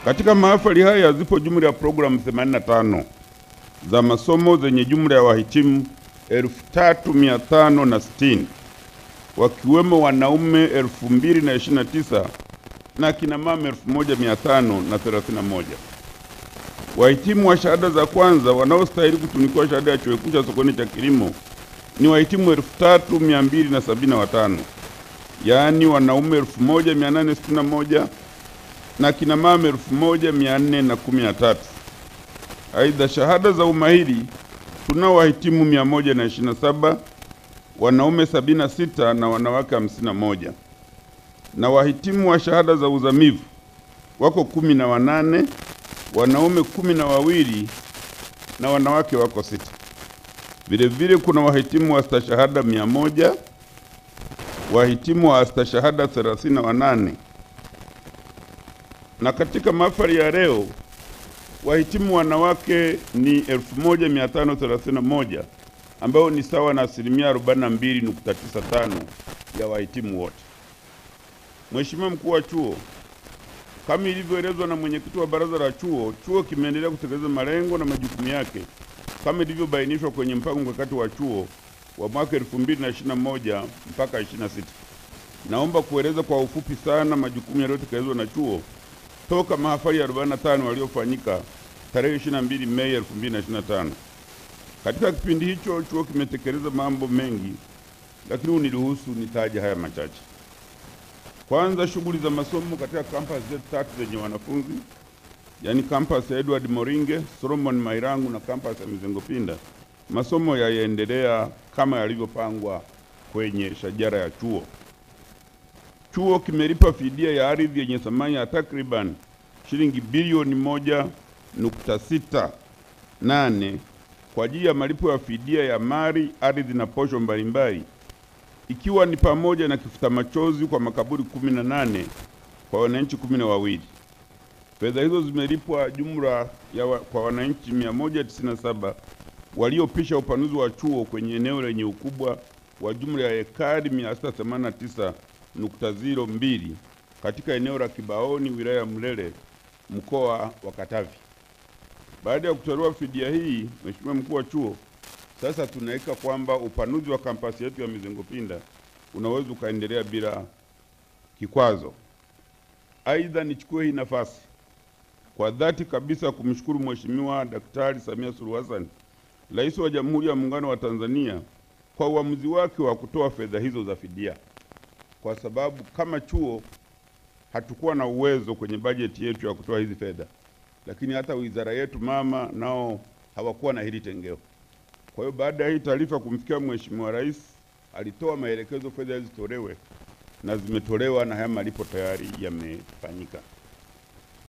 Katika mahafali haya zipo jumla ya programu 85 za masomo zenye jumla ya wahitimu 3560 wakiwemo wanaume 2029 na kina mama 1531. Wahitimu wa shahada za kwanza wanaostahili kutunukiwa shahada ya chuo kikuu cha Sokoine cha kilimo ni wahitimu 3275, yaani wanaume 1861 na kina mama 1413. Aidha, shahada za umahiri tunao wahitimu 127, wanaume 76 na wanawake 51. Na wahitimu wa shahada za uzamivu wako 18, wanaume 12 na wanawake wako 6. Vile vile kuna wahitimu wa stashahada 100, wahitimu wa stashahada 38. Na katika mahafali ya leo wahitimu wanawake ni 1531 ambao ni sawa na 42.95% ya wahitimu wote. Mheshimiwa Mkuu wa Chuo, kama ilivyoelezwa na mwenyekiti wa baraza la chuo, chuo kimeendelea kutekeleza malengo na majukumu yake kama ilivyobainishwa kwenye mpango mkakati wa chuo wa mwaka 2021 mpaka 26. Naomba kueleza kwa ufupi sana majukumu yaliyotekelezwa na chuo toka mahafali ya 45 waliofanyika tarehe 22 Mei 2025. Katika kipindi hicho chuo kimetekeleza mambo mengi, lakini uniruhusu nitaje haya machache. Kwanza, shughuli za masomo katika kampasi zetu 3 zenye wanafunzi, yani kampasi ya Edward Moringe, Solomon Mairangu na kampasi ya Mizengo Pinda, masomo yaendelea kama yalivyopangwa kwenye shajara ya chuo. Chuo kimelipa fidia ya ardhi yenye thamani ya takriban shilingi bilioni 1.68 kwa ajili ya malipo ya fidia ya mali, ardhi na posho mbalimbali, ikiwa ni pamoja na kifuta machozi kwa makaburi 18 kwa wananchi 12. Fedha hizo zimelipwa jumla kwa wananchi 197 waliopisha upanuzi wa chuo kwenye eneo lenye ukubwa wa jumla ya ekari 689.02 katika eneo la Kibaoni, wilaya ya Mlele, mkoa wa Katavi. Baada ya kutolewa fidia hii, Mheshimiwa Mkuu wa Chuo, sasa tunaweka kwamba upanuzi wa kampasi yetu ya Mizengo Pinda unaweza ukaendelea bila kikwazo. Aidha, nichukue hii nafasi kwa dhati kabisa kumshukuru Mheshimiwa Daktari Samia Suluhu Hassan, Rais wa Jamhuri ya Muungano wa Tanzania, kwa uamuzi wake wa kutoa fedha hizo za fidia, kwa sababu kama chuo hatukuwa na uwezo kwenye bajeti yetu ya kutoa hizi fedha, lakini hata wizara yetu mama nao hawakuwa na hili tengeo. Kwa hiyo baada ya hii taarifa kumfikia Mheshimiwa Rais, alitoa maelekezo fedha zitolewe, na zimetolewa na haya malipo tayari yamefanyika.